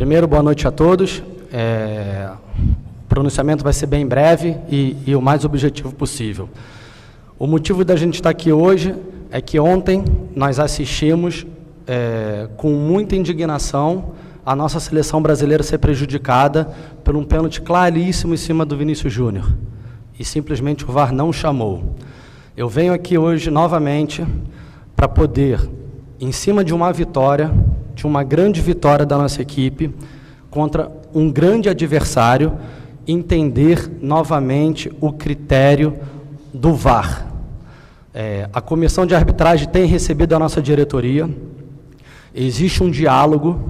Primeiro, boa noite a todos. O pronunciamento vai ser bem breve e o mais objetivo possível. O motivo da gente estar aqui hoje é que ontem nós assistimos com muita indignação a nossa seleção brasileira ser prejudicada por um pênalti claríssimo em cima do Vinícius Júnior. E simplesmente o VAR não chamou. Eu venho aqui hoje novamente para poder, em cima de uma vitória, de uma grande vitória da nossa equipe, contra um grande adversário, entender novamente o critério do VAR. A comissão de arbitragem tem recebido a nossa diretoria, existe um diálogo,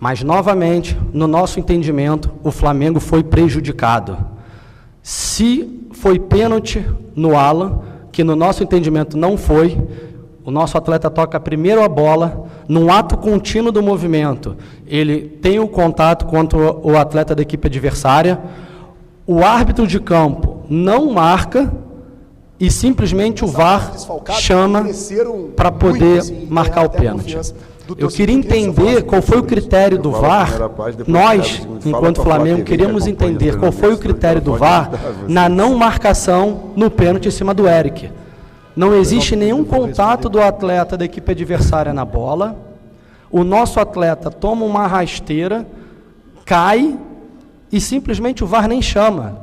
mas novamente, no nosso entendimento, o Flamengo foi prejudicado. Se foi pênalti no Alan, que no nosso entendimento não foi, o nosso atleta toca primeiro a bola, num ato contínuo do movimento, ele tem o contato contra o atleta da equipe adversária, o árbitro de campo não marca e simplesmente o VAR chama para poder marcar o pênalti. Eu queria entender qual foi o critério do VAR, nós, enquanto Flamengo, queríamos entender qual foi o critério do VAR na não marcação no pênalti em cima do Eric. Não existe nenhum contato do atleta da equipe adversária na bola, o nosso atleta toma uma rasteira, cai e simplesmente o VAR nem chama.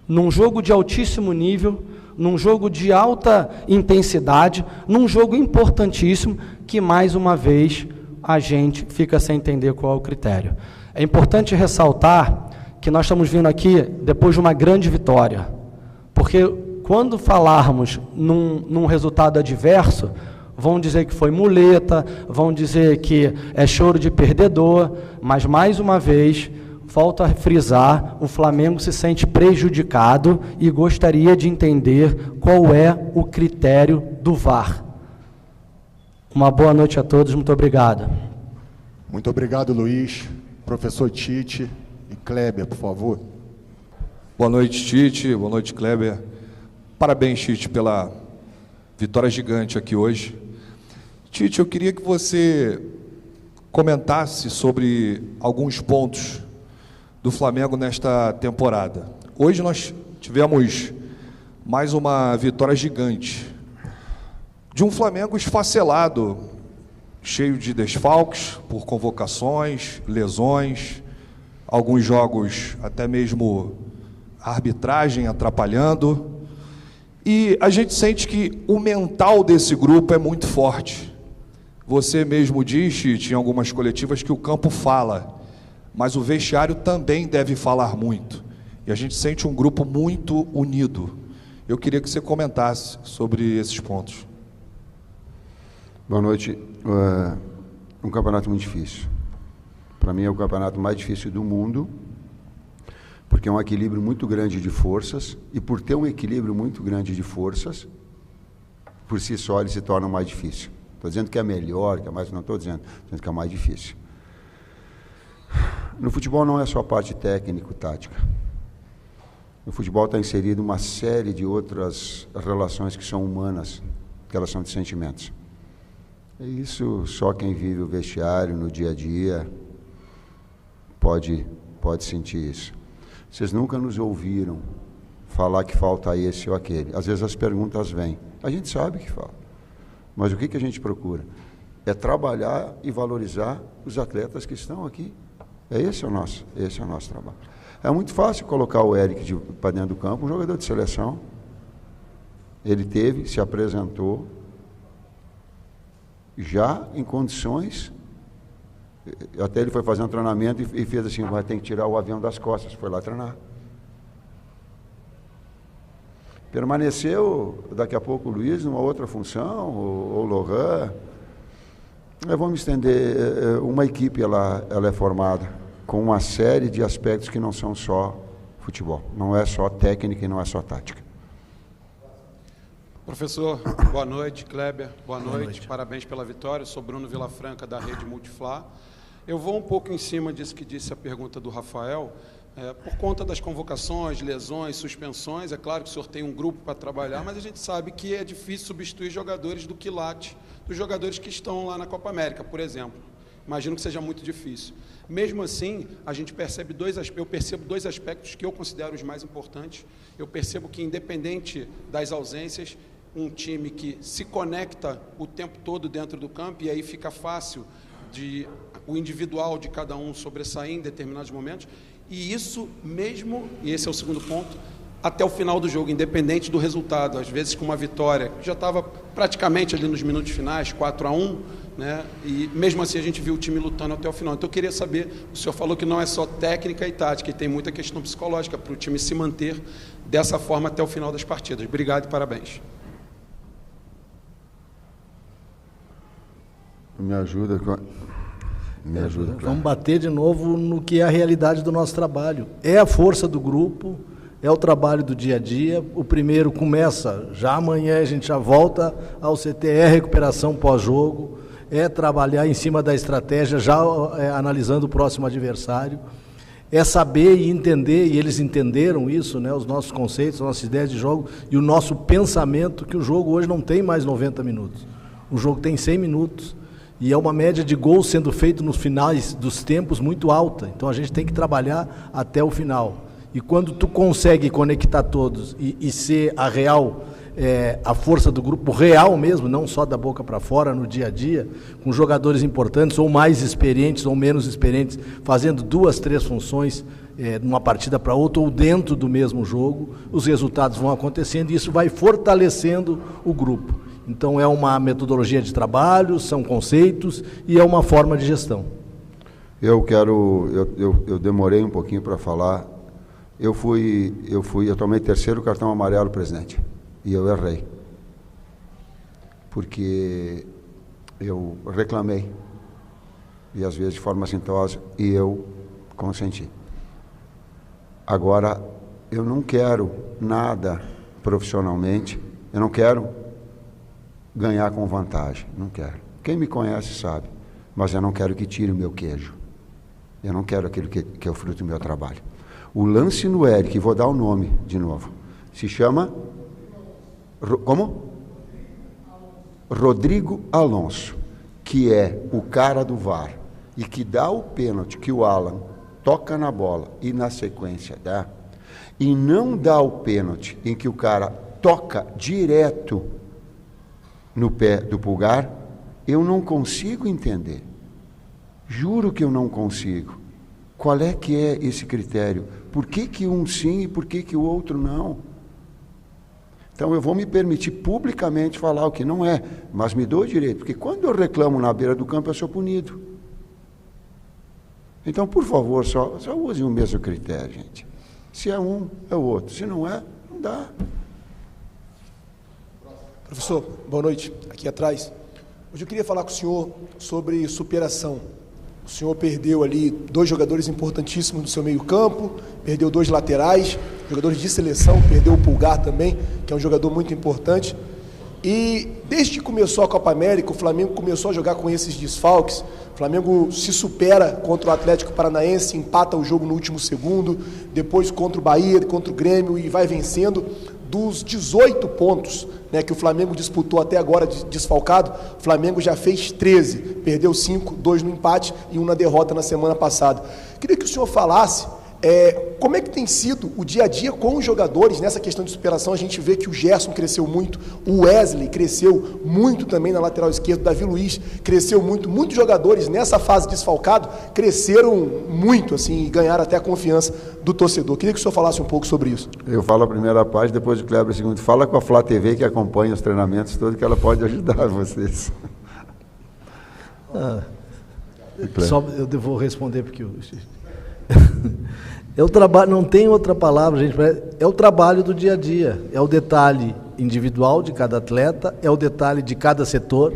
Num jogo de altíssimo nível, num jogo de alta intensidade, num jogo importantíssimo, que mais uma vez a gente fica sem entender qual é o critério. É importante ressaltar que nós estamos vindo aqui depois de uma grande vitória, porque quando falarmos num resultado adverso, vão dizer que foi muleta, vão dizer que é choro de perdedor, mas mais uma vez, volto a frisar, o Flamengo se sente prejudicado e gostaria de entender qual é o critério do VAR. Uma boa noite a todos, muito obrigado. Muito obrigado, Luiz. Professor Tite e Kleber, por favor. Boa noite, Tite. Boa noite, Kleber. Parabéns, Tite, pela vitória gigante aqui hoje. Tite, eu queria que você comentasse sobre alguns pontos do Flamengo nesta temporada. Hoje nós tivemos mais uma vitória gigante de um Flamengo esfacelado, cheio de desfalques por convocações, lesões, alguns jogos até mesmo a arbitragem atrapalhando. E a gente sente que o mental desse grupo é muito forte. Você mesmo disse, em algumas coletivas, que o campo fala, mas o vestiário também deve falar muito. E a gente sente um grupo muito unido. Eu queria que você comentasse sobre esses pontos. Boa noite. Um campeonato muito difícil. Para mim é o campeonato mais difícil do mundo, porque é um equilíbrio muito grande de forças, e por ter um equilíbrio muito grande de forças, por si só ele se torna mais difícil. Estou dizendo que é melhor, que é mais, não estou dizendo que é mais difícil. No futebol não é só a parte técnico-tática. No futebol está inserido uma série de outras relações que são humanas, que elas são de sentimentos. E isso só quem vive o vestiário no dia a dia pode sentir isso. Vocês nunca nos ouviram falar que falta esse ou aquele. Às vezes as perguntas vêm. A gente sabe que falta. Mas o que a gente procura? É trabalhar e valorizar os atletas que estão aqui. Esse é o nosso trabalho. É muito fácil colocar o Eric para dentro do campo, um jogador de seleção. Ele se apresentou já em condições. Até ele foi fazer um treinamento e fez assim, vai ter que tirar o avião das costas, foi lá treinar. Permaneceu, daqui a pouco, o Luiz, numa outra função, ou o Lohan. Vamos estender, uma equipe ela é formada com uma série de aspectos que não são só futebol, não é só técnica e não é só tática. Professor, boa noite. Kleber, boa noite. Parabéns pela vitória. Eu sou Bruno Vilafranca, da Rede Multiflá. Eu vou um pouco em cima disso que disse a pergunta do Rafael. Por conta das convocações, lesões, suspensões, é claro que o senhor tem um grupo para trabalhar, mas a gente sabe que é difícil substituir jogadores do quilate, dos jogadores que estão lá na Copa América, por exemplo. Imagino que seja muito difícil. Mesmo assim, eu percebo dois aspectos que eu considero os mais importantes. Eu percebo que, independente das ausências, um time que se conecta o tempo todo dentro do campo, e aí fica fácil o individual de cada um sobressair em determinados momentos, e isso mesmo, e esse é o segundo ponto, até o final do jogo, independente do resultado. Às vezes com uma vitória, já estava praticamente ali nos minutos finais, 4-1, né? E mesmo assim a gente viu o time lutando até o final. Então eu queria saber, o senhor falou que não é só técnica e tática, e tem muita questão psicológica para o time se manter dessa forma até o final das partidas. Obrigado e parabéns. Me ajuda. Vamos bater de novo no que é a realidade do nosso trabalho. É a força do grupo, é o trabalho do dia a dia. O primeiro começa já amanhã, a gente já volta ao CTE, recuperação pós-jogo, é trabalhar em cima da estratégia, já analisando o próximo adversário. É saber e entender, e eles entenderam isso, né, os nossos conceitos, as nossas ideias de jogo e o nosso pensamento, que o jogo hoje não tem mais 90 minutos. O jogo tem 100 minutos. E é uma média de gols sendo feito nos finais dos tempos muito alta. Então a gente tem que trabalhar até o final. E quando tu consegue conectar todos e ser a real, a força do grupo real mesmo, não só da boca para fora no dia a dia, com jogadores importantes ou mais experientes ou menos experientes, fazendo 2, 3 funções numa partida para outra ou dentro do mesmo jogo, os resultados vão acontecendo e isso vai fortalecendo o grupo. Então é uma metodologia de trabalho, são conceitos e é uma forma de gestão. Eu demorei um pouquinho para falar. Eu tomei 3º cartão amarelo, presidente, e eu errei. Porque eu reclamei, e às vezes de forma assintosa, e eu consenti. Agora, eu não quero nada profissionalmente, eu não quero ganhar com vantagem, não quero. Quem me conhece sabe, mas eu não quero que tire o meu queijo. Eu não quero aquilo que é o fruto do meu trabalho. O lance no Eric, vou dar o nome de novo, se chama... Como? Rodrigo Alonso, que é o cara do VAR, e que dá o pênalti que o Alan toca na bola e na sequência dá, e não dá o pênalti em que o cara toca direto no pé do Pulgar, eu não consigo entender. Juro que eu não consigo. Qual é que é esse critério? Por que um sim e por que o outro não? Então eu vou me permitir publicamente falar o que não é, mas me dou o direito, porque quando eu reclamo na beira do campo eu sou punido. Então, por favor, só usem o mesmo critério, gente. Se é um, é o outro. Se não é, não dá. Professor, boa noite. Aqui atrás. Hoje eu queria falar com o senhor sobre superação. O senhor perdeu ali 2 jogadores importantíssimos do seu meio-campo, perdeu 2 laterais, jogadores de seleção, perdeu o Pulgar também, que é um jogador muito importante. E desde que começou a Copa América, o Flamengo começou a jogar com esses desfalques. O Flamengo se supera contra o Atlético Paranaense, empata o jogo no último segundo, depois contra o Bahia, contra o Grêmio e vai vencendo. Dos 18 pontos, né, que o Flamengo disputou até agora desfalcado, o Flamengo já fez 13, perdeu 5, 2 no empate e 1 na derrota na semana passada. Queria que o senhor falasse como é que tem sido o dia a dia com os jogadores nessa questão de superação. A gente vê que o Gerson cresceu muito, o Wesley cresceu muito também na lateral esquerda, o Davi Luiz cresceu muito, muitos jogadores nessa fase desfalcado cresceram muito, assim, e ganharam até a confiança do torcedor. Queria que o senhor falasse um pouco sobre isso. Eu falo a primeira parte, depois o Kleber a segunda. Fala com a Flá TV que acompanha os treinamentos todos, que ela pode ajudar vocês. Só eu vou responder porque é o trabalho, não tem outra palavra, gente, é o trabalho do dia a dia, é o detalhe individual de cada atleta, é o detalhe de cada setor,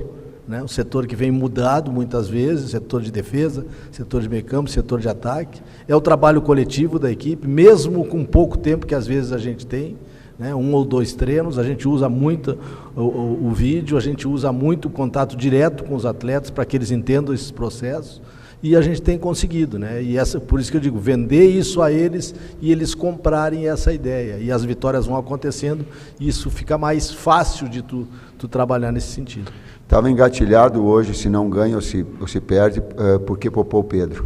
né? O setor que vem mudado muitas vezes, setor de defesa, setor de meio campo, setor de ataque, é o trabalho coletivo da equipe, mesmo com pouco tempo que às vezes a gente tem, né? 1 ou 2 treinos, a gente usa muito o vídeo, a gente usa muito o contato direto com os atletas para que eles entendam esses processos. E a gente tem conseguido, né? E por isso que eu digo, vender isso a eles e eles comprarem essa ideia. E as vitórias vão acontecendo e isso fica mais fácil de tu trabalhar nesse sentido. Estava engatilhado hoje, se não ganha ou se perde, porque poupou o Pedro.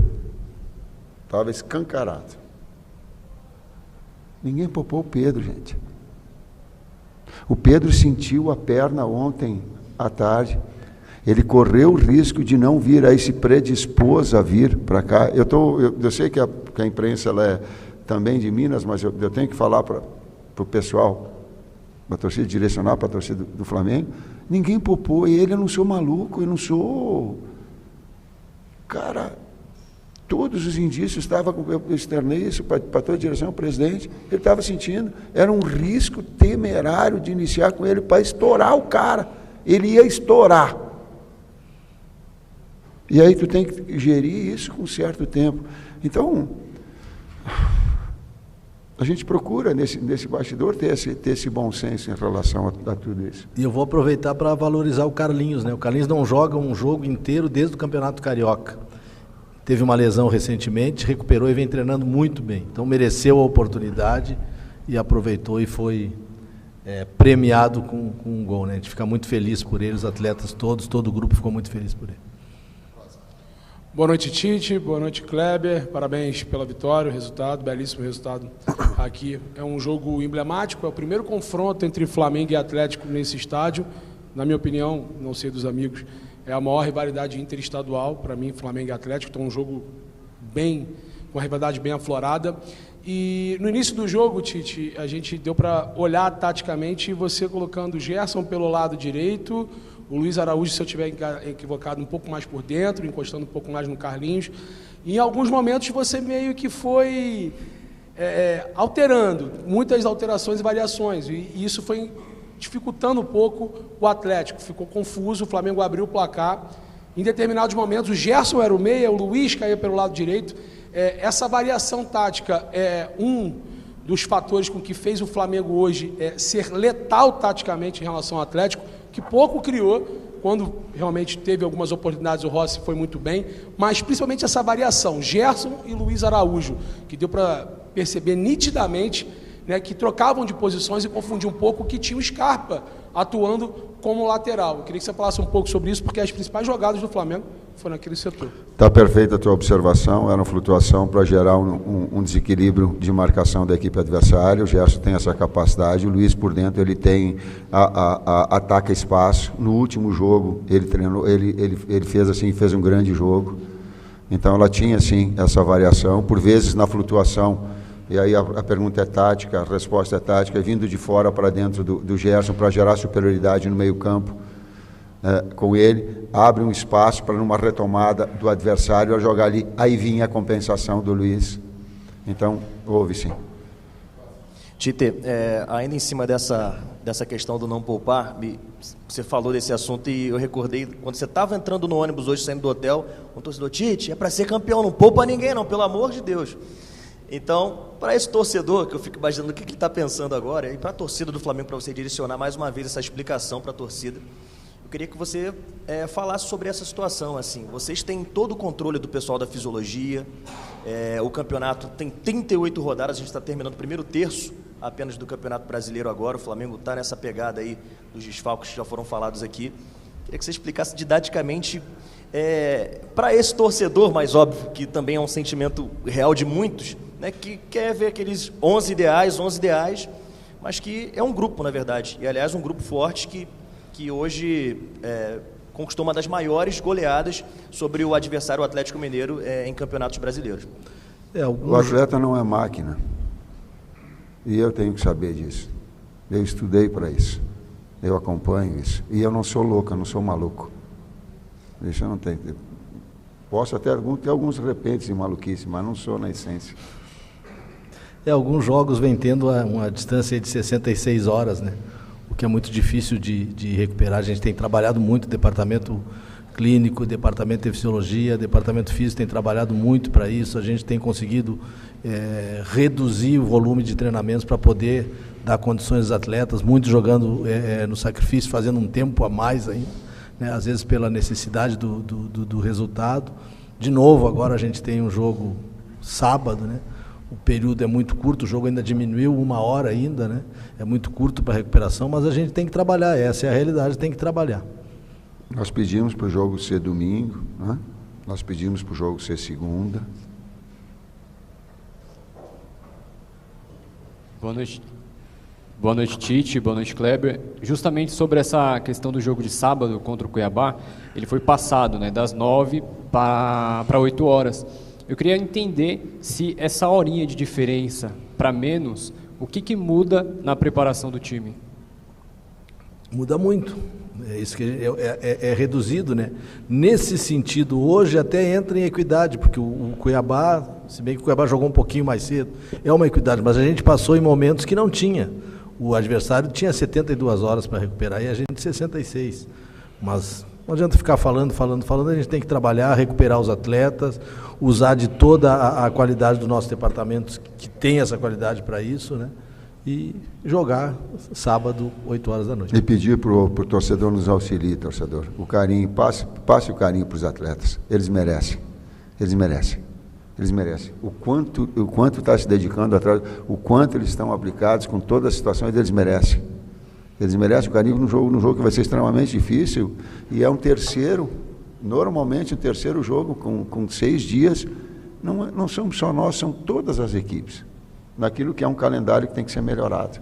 Estava escancarado. Ninguém poupou o Pedro, gente. O Pedro sentiu a perna ontem à tarde. Ele correu o risco de não vir, aí se predispôs a vir para cá. Eu sei que a imprensa ela é também de Minas, mas eu tenho que falar para o pessoal, para a torcida, direcionar para a torcida do Flamengo. Ninguém poupou ele, eu não sou maluco, eu não sou... Cara, todos os indícios estavam, eu externei isso para toda a direção, o presidente, ele estava sentindo, era um risco temerário de iniciar com ele para estourar o cara. Ele ia estourar. E aí tu tem que gerir isso com um certo tempo. Então, a gente procura nesse bastidor ter esse bom senso em relação a tudo isso. E eu vou aproveitar para valorizar o Carlinhos, né? O Carlinhos não joga um jogo inteiro desde o Campeonato Carioca. Teve uma lesão recentemente, recuperou e vem treinando muito bem. Então mereceu a oportunidade e aproveitou e foi premiado com um gol, né? A gente fica muito feliz por ele, os atletas todos, todo o grupo ficou muito feliz por ele. Boa noite, Tite. Boa noite, Kleber. Parabéns pela vitória, o resultado, belíssimo resultado aqui. É um jogo emblemático, é o primeiro confronto entre Flamengo e Atlético nesse estádio. Na minha opinião, não sei dos amigos, é a maior rivalidade interestadual, para mim, Flamengo e Atlético. Então, um jogo com uma rivalidade bem aflorada. E no início do jogo, Tite, a gente deu para olhar taticamente você colocando o Gerson pelo lado direito, o Luiz Araújo, se eu estiver equivocado, um pouco mais por dentro, encostando um pouco mais no Carlinhos. E em alguns momentos você meio que foi alterando, muitas alterações e variações. E isso foi dificultando um pouco o Atlético. Ficou confuso, o Flamengo abriu o placar. Em determinados momentos, o Gerson era o meia, o Luiz caía pelo lado direito. Essa variação tática é um dos fatores com que fez o Flamengo hoje ser letal taticamente em relação ao Atlético, que pouco criou. Quando realmente teve algumas oportunidades, o Rossi foi muito bem, mas principalmente essa variação, Gerson e Luiz Araújo, que deu para perceber nitidamente, né, que trocavam de posições e confundiam um pouco que tinha o Scarpa atuando como lateral. Eu queria que você falasse um pouco sobre isso, porque as principais jogadas do Flamengo foram naquele setor. Está perfeita a tua observação, era uma flutuação para gerar um desequilíbrio de marcação da equipe adversária. O Gerson tem essa capacidade, o Luiz por dentro ele tem ataca espaço. No último jogo ele treinou, ele fez um grande jogo. Então ela tinha sim essa variação, por vezes na flutuação. E aí a pergunta é tática, a resposta é tática, vindo de fora para dentro do Gerson para gerar superioridade no meio-campo. Com ele, abre um espaço para numa retomada do adversário a jogar ali, aí vinha a compensação do Luiz. Então, houve sim. Tite, ainda em cima dessa questão do não poupar, você falou desse assunto e eu recordei, quando você estava entrando no ônibus hoje, saindo do hotel, um torcedor, Tite, é para ser campeão, não poupa ninguém não, pelo amor de Deus. Então, para esse torcedor, que eu fico imaginando o que ele está pensando agora, e para a torcida do Flamengo, para você direcionar mais uma vez essa explicação para a torcida, eu queria que você falasse sobre essa situação. Assim, vocês têm todo o controle do pessoal da fisiologia, o campeonato tem 38 rodadas, a gente está terminando o primeiro terço apenas do Campeonato Brasileiro agora, o Flamengo está nessa pegada aí dos desfalques que já foram falados aqui. Queria que você explicasse didaticamente para esse torcedor, mais óbvio, que também é um sentimento real de muitos, né, que quer ver aqueles 11 ideais, mas que é um grupo, na verdade, e aliás um grupo forte que hoje conquistou uma das maiores goleadas sobre o adversário o Atlético Mineiro em campeonatos brasileiros. O atleta não é máquina, e eu tenho que saber disso. Eu estudei para isso, eu acompanho isso, e eu não sou louco, eu não sou maluco. Isso eu não tenho. Posso até ter alguns repentes de maluquice, mas não sou na essência. Alguns jogos vêm tendo uma distância de 66 horas, né? O que é muito difícil de recuperar. A gente tem trabalhado muito, departamento clínico, departamento de fisiologia, departamento físico tem trabalhado muito para isso. A gente tem conseguido reduzir o volume de treinamentos para poder dar condições aos atletas, muitos jogando no sacrifício, fazendo um tempo a mais ainda, né? Às vezes pela necessidade do resultado. De novo, agora a gente tem um jogo sábado, né? O período é muito curto, o jogo ainda diminuiu 1 hora ainda, né? É muito curto para a recuperação, mas a gente tem que trabalhar, essa é a realidade, tem que trabalhar. Nós pedimos para o jogo ser domingo, né? Nós pedimos para o jogo ser segunda. Boa noite, Tite. Boa noite, Kleber. Justamente sobre essa questão do jogo de sábado contra o Cuiabá, ele foi passado, né, das 9 para 8 horas. Eu queria entender se essa horinha de diferença para menos, o que muda na preparação do time? Muda muito. É isso que é reduzido, né? Nesse sentido, hoje até entra em equidade, porque o Cuiabá, se bem que o Cuiabá jogou um pouquinho mais cedo, é uma equidade, mas a gente passou em momentos que não tinha. O adversário tinha 72 horas para recuperar e a gente 66. Mas não adianta ficar falando, a gente tem que trabalhar, recuperar os atletas, usar de toda a qualidade do nosso departamento, que tem essa qualidade para isso, né? E jogar sábado, 8 horas da noite. E pedir para o torcedor nos auxilie, torcedor. O carinho, passe o carinho para os atletas. Eles merecem. O quanto está se dedicando atrás, o quanto eles estão aplicados com todas as situações, eles merecem. Eles merecem o carinho no jogo que vai ser extremamente difícil. E é normalmente um terceiro jogo com 6 dias. Não somos só nós, são todas as equipes. Naquilo que é um calendário que tem que ser melhorado.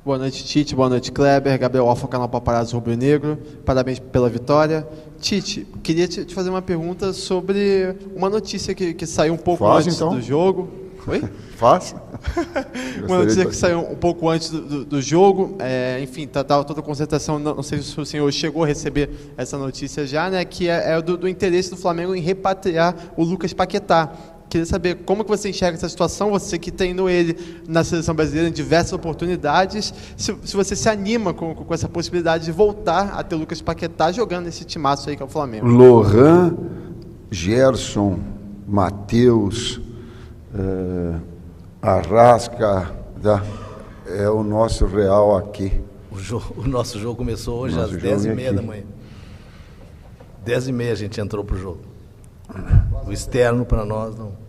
Boa noite, Tite. Boa noite, Kleber. Gabriel Alfa, canal Paparazzo Rubro Negro. Parabéns pela vitória. Tite, queria te fazer uma pergunta sobre uma notícia que saiu um pouco antes do jogo. Oi? Fácil. Uma notícia que saiu um pouco antes do jogo. Enfim, estava toda a concentração. Não sei se o senhor chegou a receber essa notícia já, né? Que é do interesse do Flamengo em repatriar o Lucas Paquetá. Queria saber como que você enxerga essa situação, você que treinou ele na seleção brasileira em diversas oportunidades, se você se anima com essa possibilidade de voltar a ter o Lucas Paquetá jogando esse timaço aí que é o Flamengo. Lohan, Gerson, Matheus, Arrasca, tá? É o nosso real aqui. O nosso jogo começou hoje às 10h30 da manhã. 10h30 a gente entrou para o jogo. O externo para nós não.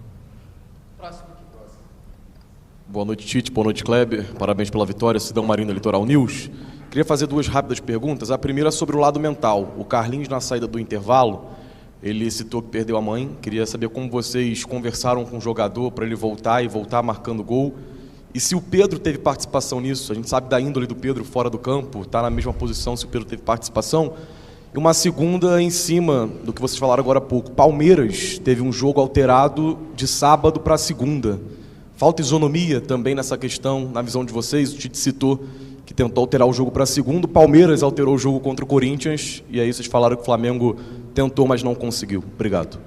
Boa noite, Tite. Boa noite, Kleber. Parabéns pela vitória. Sidão Marinho da Litoral News. Queria fazer 2 rápidas perguntas. A primeira é sobre o lado mental. O Carlinhos, na saída do intervalo, ele citou que perdeu a mãe. Queria saber como vocês conversaram com o jogador para ele voltar marcando gol. E se o Pedro teve participação nisso. A gente sabe da índole do Pedro fora do campo, está na mesma posição, se o Pedro teve participação. E uma segunda em cima do que vocês falaram agora há pouco. Palmeiras teve um jogo alterado de sábado para segunda. Falta isonomia também nessa questão, na visão de vocês. O Tite citou que tentou alterar o jogo para segunda. O Palmeiras alterou o jogo contra o Corinthians. E aí vocês falaram que o Flamengo tentou, mas não conseguiu. Obrigado.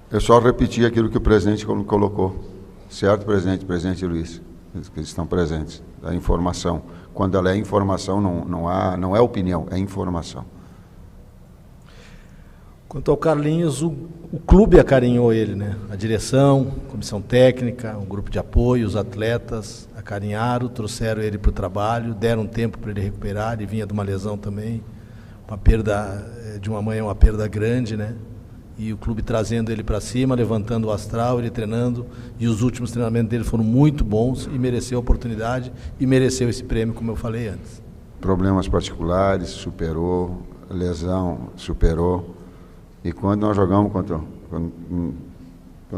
Eu só repeti aquilo que o presidente colocou. Certo, presidente Luiz? Que estão presentes. A informação. Quando ela é informação, não é opinião, é informação. Quanto ao Carlinhos, o clube acarinhou ele, né? A direção, a comissão técnica, o grupo de apoio, os atletas acarinharam, trouxeram ele para o trabalho, deram tempo para ele recuperar, ele vinha de uma lesão também, uma perda de uma mãe é uma perda grande, né? E o clube trazendo ele para cima, levantando o astral, ele treinando, e os últimos treinamentos dele foram muito bons e mereceu a oportunidade e mereceu esse prêmio, como eu falei antes. Problemas particulares, superou, lesão, superou. E quando nós jogamos contra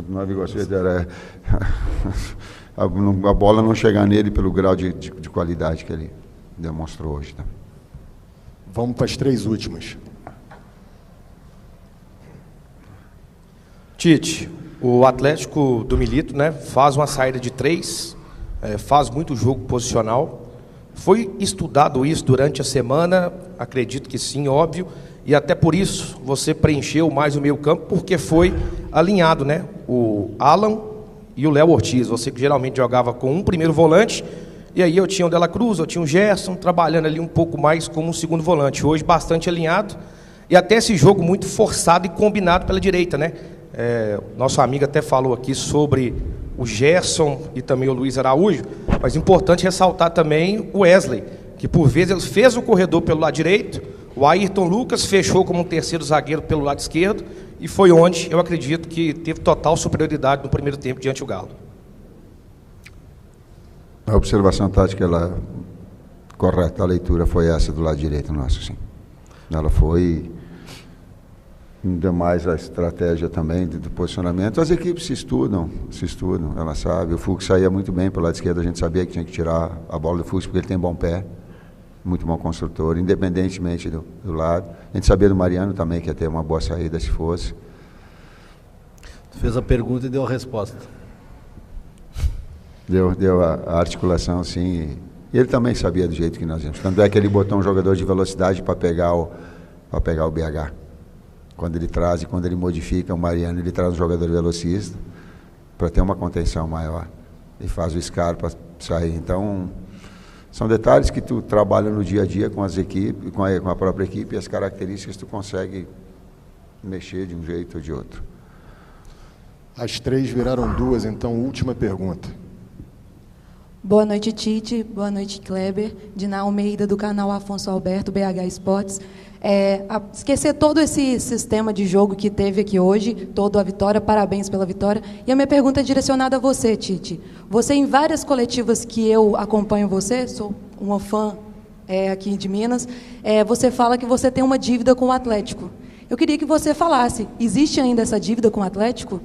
Nova Iguaçu, a bola não chegar nele pelo grau de qualidade que ele demonstrou hoje. Tá? Vamos para as 3 últimas. Tite, o Atlético do Milito, né, faz uma saída de 3, faz muito jogo posicional. Foi estudado isso durante a semana? Acredito que sim, óbvio. E até por isso você preencheu mais o meio campo, porque foi alinhado, né? O Alan e o Léo Ortiz. Você que geralmente jogava com um primeiro volante, e aí eu tinha o Dela Cruz, eu tinha o Gerson, trabalhando ali um pouco mais como um segundo volante. Hoje bastante alinhado, e até esse jogo muito forçado e combinado pela direita, né? Nosso amigo até falou aqui sobre o Gerson e também o Luiz Araújo, mas importante ressaltar também o Wesley, que por vezes ele fez o corredor pelo lado direito, o Ayrton Lucas fechou como um terceiro zagueiro pelo lado esquerdo, e foi onde eu acredito que teve total superioridade no primeiro tempo diante do Galo. A observação tática, ela Correto, a leitura foi essa do lado direito nosso, sim. Ela foi, ainda mais a estratégia também do posicionamento. As equipes se estudam, ela sabe. O Fux saía muito bem pelo lado esquerdo, a gente sabia que tinha que tirar a bola do Fux, porque ele tem bom pé, muito bom construtor, independentemente do lado. A gente sabia do Mariano também, que ia ter uma boa saída se fosse. Tu fez a pergunta e deu a resposta. Deu a articulação, sim. E ele também sabia do jeito que nós íamos. Tanto é que ele botou um jogador de velocidade para pegar o BH. Quando ele traz e quando ele modifica o Mariano, ele traz um jogador velocista para ter uma contenção maior. E faz o Scarpa sair. Então, são detalhes que tu trabalha no dia a dia com as equipes, com a própria equipe, e as características tu consegue mexer de um jeito ou de outro. As 3 viraram 2, então, última pergunta. Boa noite, Tite. Boa noite, Kleber. Dina Almeida, do canal Afonso Alberto, BH Esportes. Esquecer todo esse sistema de jogo que teve aqui hoje, toda a vitória, parabéns pela vitória. E a minha pergunta é direcionada a você, Tite. Você, em várias coletivas que eu acompanho você, sou uma fã aqui de Minas, você fala que você tem uma dívida com o Atlético. Eu queria que você falasse, existe ainda essa dívida com o Atlético?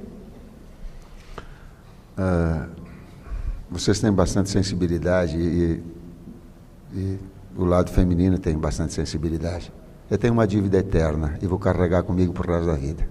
Vocês têm bastante sensibilidade e o lado feminino tem bastante sensibilidade. Eu tenho uma dívida eterna e vou carregar comigo por resto da vida.